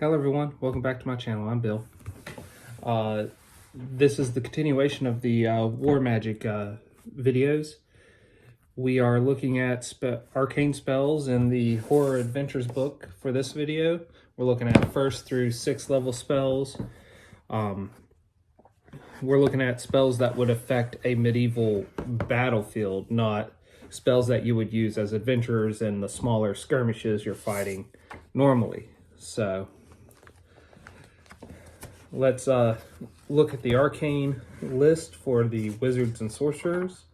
Hello everyone, welcome back to my channel. I'm Bill. This is the continuation of the War Magic videos. We are looking at arcane spells in the Horror Adventures book for this video. We're looking at 1st through 6th level spells. We're looking at spells that would affect a medieval battlefield, not spells that you would use as adventurers in the smaller skirmishes you're fighting normally. So let's look at the arcane list for the wizards and sorcerers,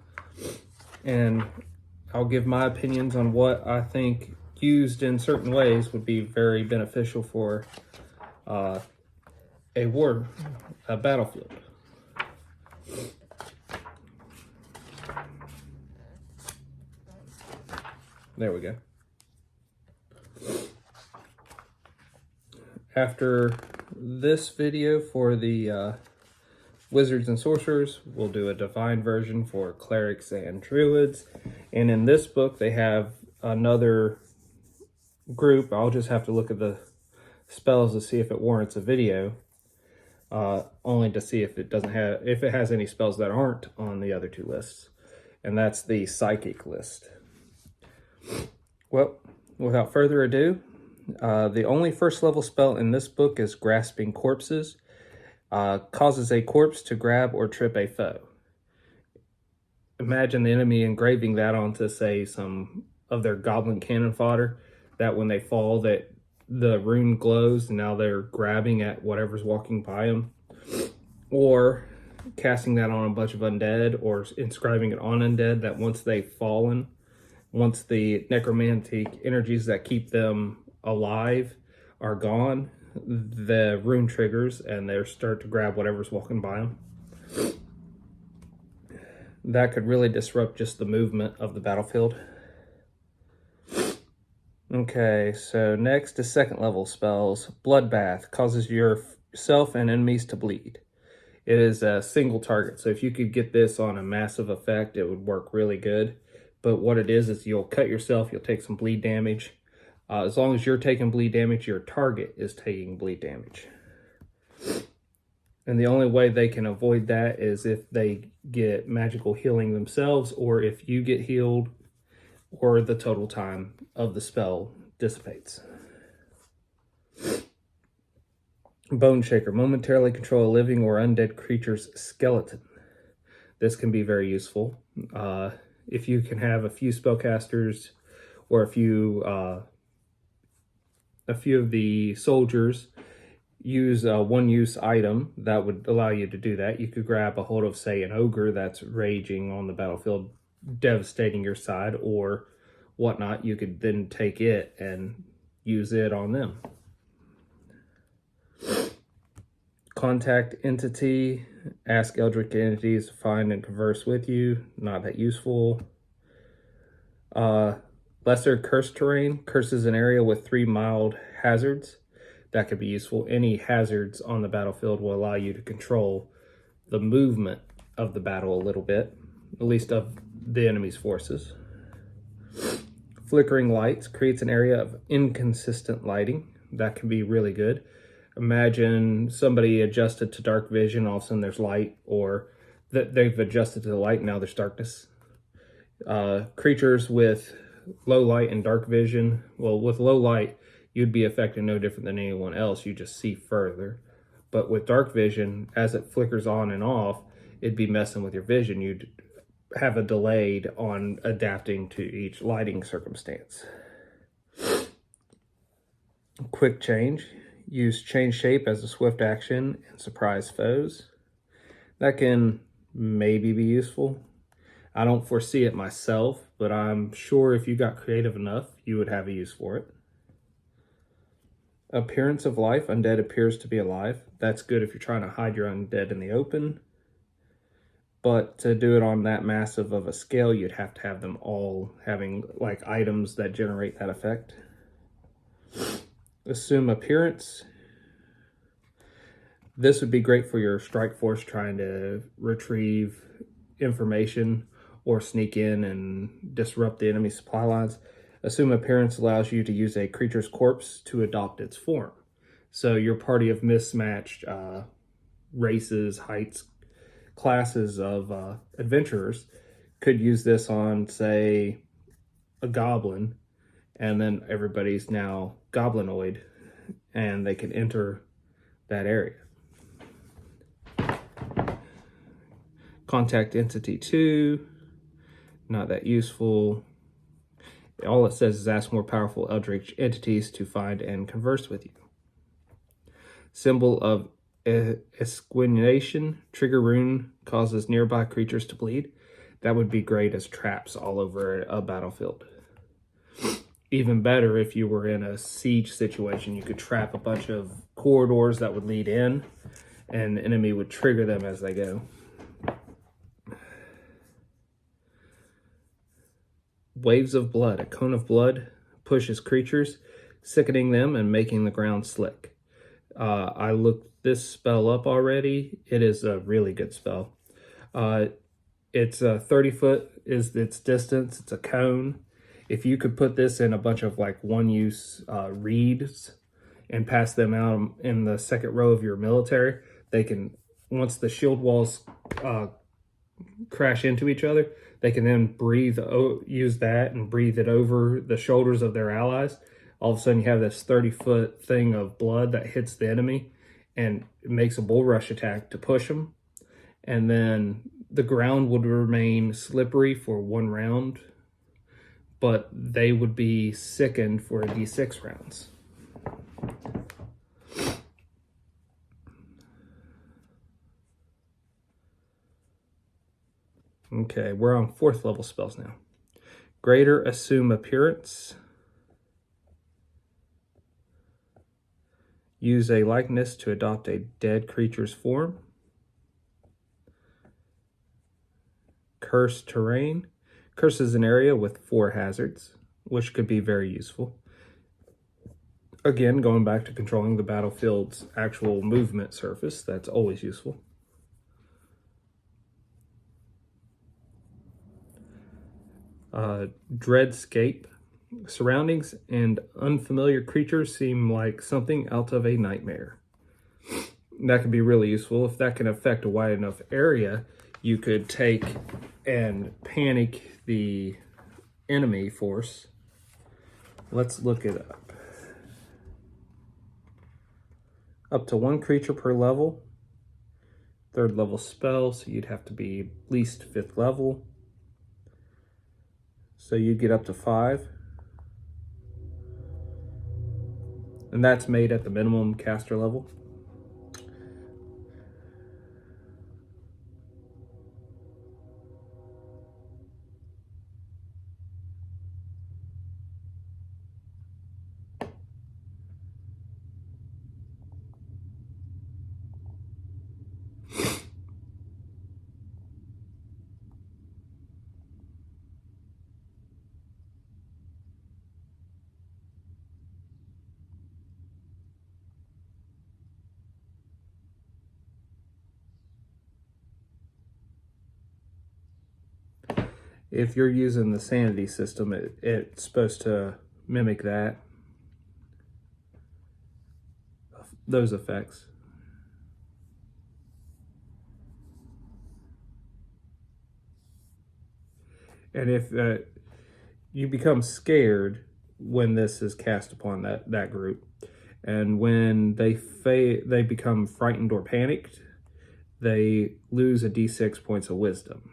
and I'll give my opinions on what I think used in certain ways would be very beneficial for a battlefield. There we go. After this video for the wizards and sorcerers, we'll do a divine version for clerics and druids. And in this book, they have another group. I'll just have to look at the spells to see if it warrants a video, only to see if it has any spells that aren't on the other two lists. And that's the psychic list. Well, without further ado, the only 1st level spell in this book is Grasping Corpses. Causes a corpse to grab or trip a foe. Imagine the enemy engraving that onto, say, some of their goblin cannon fodder, that when they fall, that the rune glows and now they're grabbing at whatever's walking by them. Or casting that on a bunch of undead, or inscribing it on undead, that once they've fallen, once the necromantic energies that keep them alive are gone, the rune triggers and they start to grab whatever's walking by them. That could really disrupt just the movement of the battlefield. Okay, so next is 2nd level spells. Bloodbath causes yourself and enemies to bleed. It is a single target, so if you could get this on a massive effect, it would work really good. But what it is you'll cut yourself, you'll take some bleed damage. As long as you're taking bleed damage, your target is taking bleed damage. And the only way they can avoid that is if they get magical healing themselves, or if you get healed, or the total time of the spell dissipates. Bone Shaker. Momentarily control a living or undead creature's skeleton. This can be very useful. If you can have a few spellcasters or a few of the soldiers use a one-use item that would allow you to do that. You could grab a hold of, say, an ogre that's raging on the battlefield, devastating your side or whatnot. You could then take it and use it on them. Contact entity. Ask eldritch entities to find and converse with you. Not that useful. Lesser curse terrain. Curses an area with 3 mild hazards. That could be useful. Any hazards on the battlefield will allow you to control the movement of the battle a little bit, at least of the enemy's forces. Flickering lights creates an area of inconsistent lighting. That can be really good. Imagine somebody adjusted to dark vision, all of a sudden there's light, or that they've adjusted to the light, now there's darkness. Creatures with low light and dark vision, well, with low light, you'd be affected no different than anyone else. You just see further. But with dark vision, as it flickers on and off, it'd be messing with your vision. You'd have a delayed on adapting to each lighting circumstance. Quick change. Use change shape as a swift action and surprise foes. That can maybe be useful. I don't foresee it myself, but I'm sure if you got creative enough, you would have a use for it. Appearance of life. Undead appears to be alive. That's good if you're trying to hide your undead in the open. But to do it on that massive of a scale, you'd have to have them all having like items that generate that effect. Assume appearance. This would be great for your strike force trying to retrieve information or sneak in and disrupt the enemy supply lines. Assume appearance allows you to use a creature's corpse to adopt its form. So your party of mismatched races, heights, classes of adventurers could use this on, say, a goblin, and then everybody's now goblinoid, and they can enter that area. Contact Entity 2, not that useful. All it says is ask more powerful eldritch entities to find and converse with you. Symbol of Exsanguination, trigger rune, causes nearby creatures to bleed. That would be great as traps all over a battlefield. Even better if you were in a siege situation, you could trap a bunch of corridors that would lead in, and the enemy would trigger them as they go. Waves of Blood. A cone of blood pushes creatures, sickening them and making the ground slick. I looked this spell up already. It is a really good spell. It's 30 foot is its distance. It's a cone. If you could put this in a bunch of like one-use reeds and pass them out in the second row of your military, they can, once the shield walls crash into each other, they can then use that and breathe it over the shoulders of their allies. All of a sudden you have this 30-foot thing of blood that hits the enemy and it makes a bull rush attack to push them. And then the ground would remain slippery for 1 round, but they would be sickened for a d6 rounds. Okay, we're on 4th level spells now. Greater Assume Appearance. Use a likeness to adopt a dead creature's form. Curse Terrain. Curses an area with 4 hazards, which could be very useful. Again, going back to controlling the battlefield's actual movement surface, that's always useful. Dreadscape. Surroundings and unfamiliar creatures seem like something out of a nightmare. That could be really useful. If that can affect a wide enough area, you could take and panic the enemy force. Let's look it up. Up to 1 creature per level. 3rd level spell, so you'd have to be at least 5th level. So you'd get up to 5. And that's made at the minimum caster level. If you're using the sanity system, it's supposed to mimic those effects. And if you become scared when this is cast upon that group, and when they become frightened or panicked, they lose a d6 points of wisdom.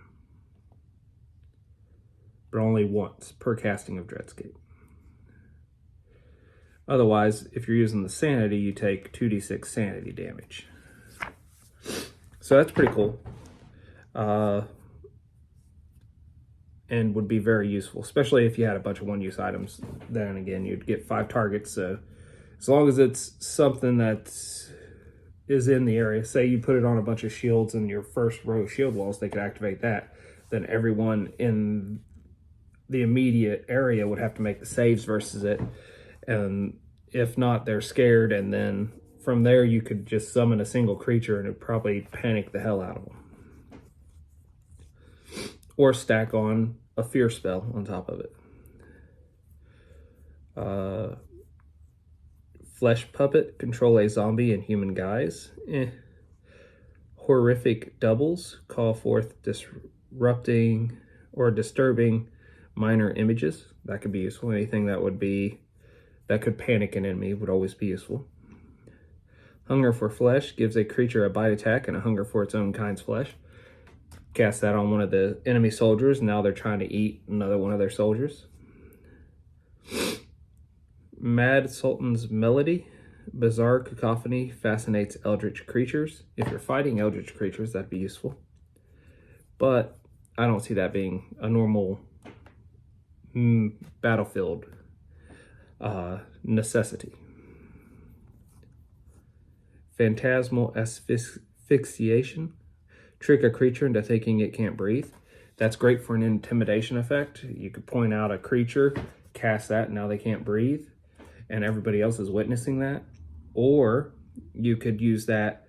But only once per casting of Dreadscape. Otherwise, if you're using the sanity, you take 2d6 sanity damage. So that's pretty cool. And would be very useful, especially if you had a bunch of one-use items. Then again, you'd get 5 targets. So as long as it's something that is in the area, say you put it on a bunch of shields in your first row of shield walls, they could activate that. Then everyone in the immediate area would have to make the saves versus it. And if not, they're scared. And then from there, you could just summon a single creature and it'd probably panic the hell out of them. Or stack on a fear spell on top of it. Flesh puppet, control a zombie in human guise. Horrific doubles, call forth disrupting or disturbing minor images. That could be useful. Anything that could panic an enemy would always be useful. Hunger for flesh gives a creature a bite attack and a hunger for its own kind's flesh. Cast that on one of the enemy soldiers. Now they're trying to eat another one of their soldiers. Mad Sultan's Melody. Bizarre cacophony fascinates eldritch creatures. If you're fighting eldritch creatures, that'd be useful. But I don't see that being a normal battlefield necessity. Phantasmal asphyxiation. Trick a creature into thinking it can't breathe. That's great for an intimidation effect. You could point out a creature, cast that, and now they can't breathe, and everybody else is witnessing that. Or you could use that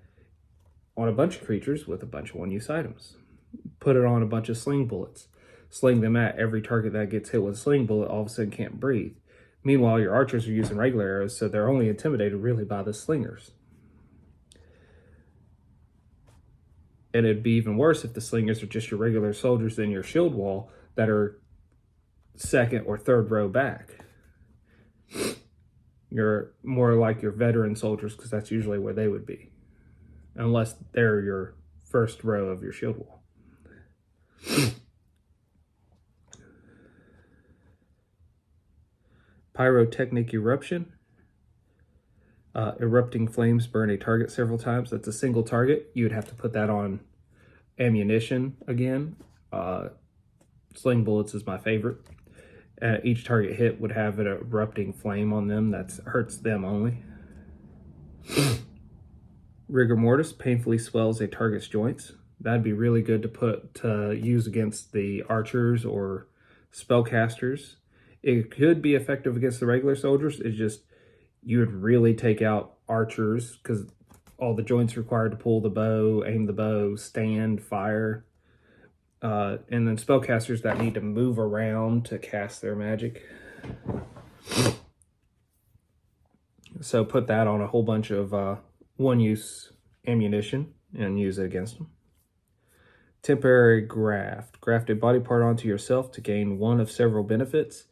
on a bunch of creatures with a bunch of one-use items. Put it on a bunch of sling bullets. Sling them at every target that gets hit with a sling bullet, all of a sudden can't breathe. Meanwhile, your archers are using regular arrows, so they're only intimidated really by the slingers. And it'd be even worse if the slingers are just your regular soldiers in your shield wall that are second or third row back. You're more like your veteran soldiers, because that's usually where they would be, unless they're your first row of your shield wall. Pyrotechnic eruption. Erupting flames burn a target several times. That's a single target. You would have to put that on ammunition again. Sling bullets is my favorite. Each target hit would have an erupting flame on them that hurts them only. Rigor mortis painfully swells a target's joints. That'd be really good to use against the archers or spellcasters. It could be effective against the regular soldiers. It's just you would really take out archers because all the joints required to pull the bow, aim the bow, stand, fire. And then spellcasters that need to move around to cast their magic. So put that on a whole bunch of one-use ammunition and use it against them. Temporary graft. Graft a body part onto yourself to gain one of several benefits.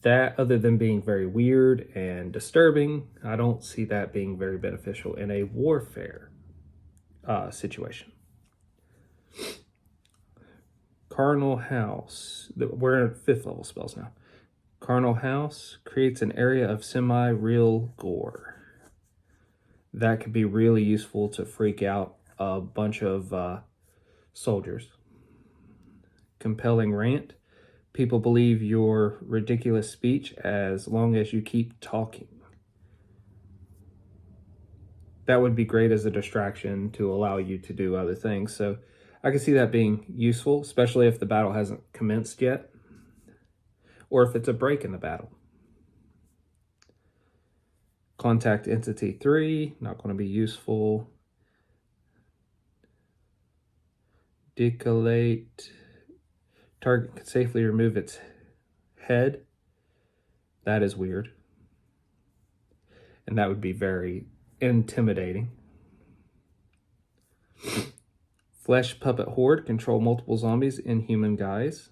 That, other than being very weird and disturbing, I don't see that being very beneficial in a warfare situation. Carnal House. We're in 5th level spells now. Carnal House creates an area of semi-real gore. That could be really useful to freak out a bunch of soldiers. Compelling rant. People believe your ridiculous speech as long as you keep talking. That would be great as a distraction to allow you to do other things. So I can see that being useful, especially if the battle hasn't commenced yet, or if it's a break in the battle. Contact Entity 3, not going to be useful. Decollate. Target can safely remove its head. That is weird. And that would be very intimidating. Flesh Puppet Horde, control multiple zombies in human guise.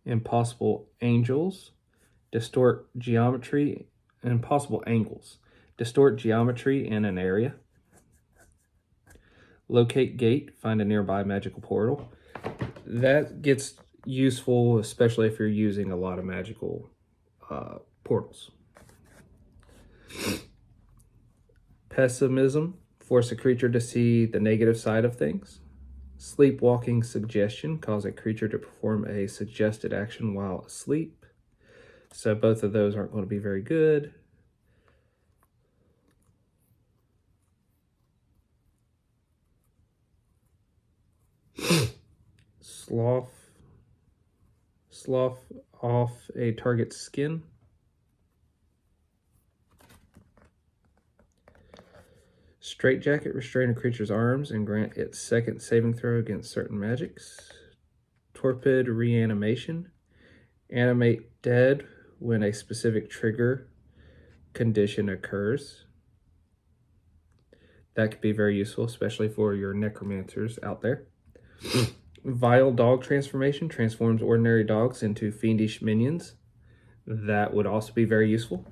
Impossible Angels, distort geometry, impossible angles. Distort geometry in an area. Locate Gate, find a nearby magical portal. That gets useful, especially if you're using a lot of magical portals. Pessimism, force a creature to see the negative side of things. Sleepwalking Suggestion, cause a creature to perform a suggested action while asleep. So both of those aren't going to be very good. Slough off a target's skin. Straitjacket, restrain a creature's arms and grant its second saving throw against certain magics. Torpid Reanimation, animate dead when a specific trigger condition occurs. That could be very useful, especially for your necromancers out there. Vile dog transformation transforms ordinary dogs into fiendish minions. That would also be very useful,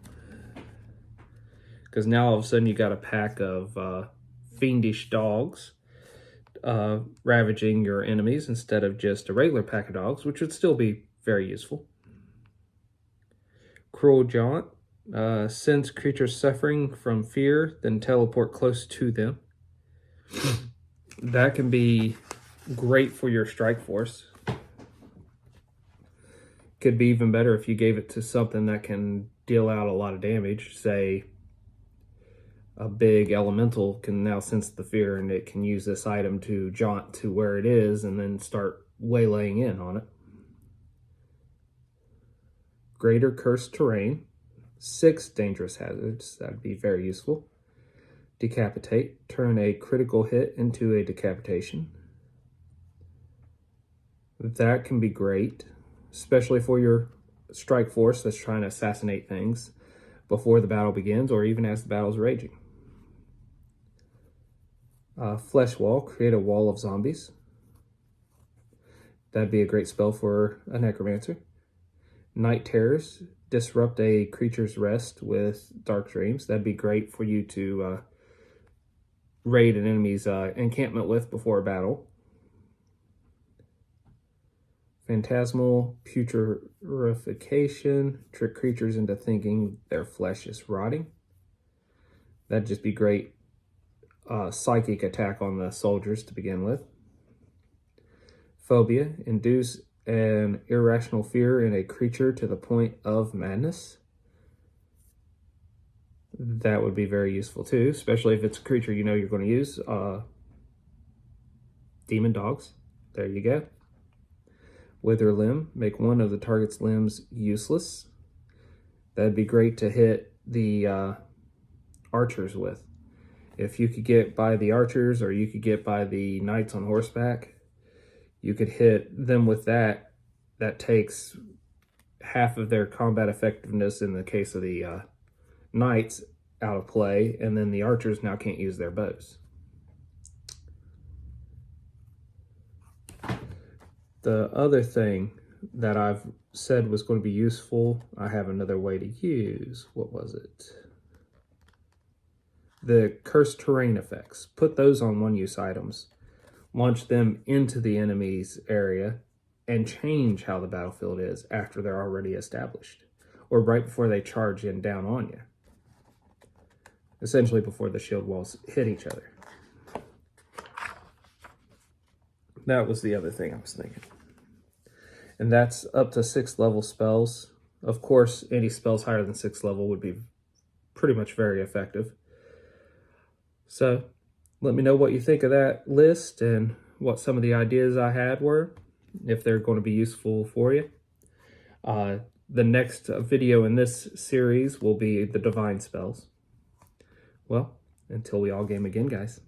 because now all of a sudden you got a pack of fiendish dogs ravaging your enemies instead of just a regular pack of dogs, which would still be very useful. Cruel Jaunt sends creatures suffering from fear, then teleport close to them. That can be great for your strike force. Could be even better if you gave it to something that can deal out a lot of damage. Say a big elemental can now sense the fear, and it can use this item to jaunt to where it is and then start waylaying in on it. Greater cursed terrain, 6 dangerous hazards. That'd be very useful. Decapitate, turn a critical hit into a decapitation. That can be great, especially for your strike force that's trying to assassinate things before the battle begins or even as the battle's raging. Flesh Wall, create a wall of zombies. That'd be a great spell for a necromancer. Night Terrors, disrupt a creature's rest with dark dreams. That'd be great for you to raid an enemy's encampment with before a battle. Phantasmal Putrefaction, trick creatures into thinking their flesh is rotting. That'd just be great psychic attack on the soldiers to begin with. Phobia, induce an irrational fear in a creature to the point of madness. That would be very useful too, especially if it's a creature you know you're going to use. Demon dogs, there you go. Wither Limb, make one of the target's limbs useless. That'd be great to hit the archers with. If you could get by the archers, or you could get by the knights on horseback, you could hit them with that. That takes half of their combat effectiveness in the case of the knights out of play, and then the archers now can't use their bows. The other thing that I've said was going to be useful, I have another way to use. What was it? The cursed terrain effects. Put those on one-use items. Launch them into the enemy's area and change how the battlefield is after they're already established, or right before they charge in down on you. Essentially before the shield walls hit each other. That was the other thing I was thinking. And that's up to 6th level spells. Of course, any spells higher than 6th level would be pretty much very effective. So let me know what you think of that list and what some of the ideas I had were, if they're going to be useful for you. The next video in this series will be the divine spells. Well, until we all game again, guys.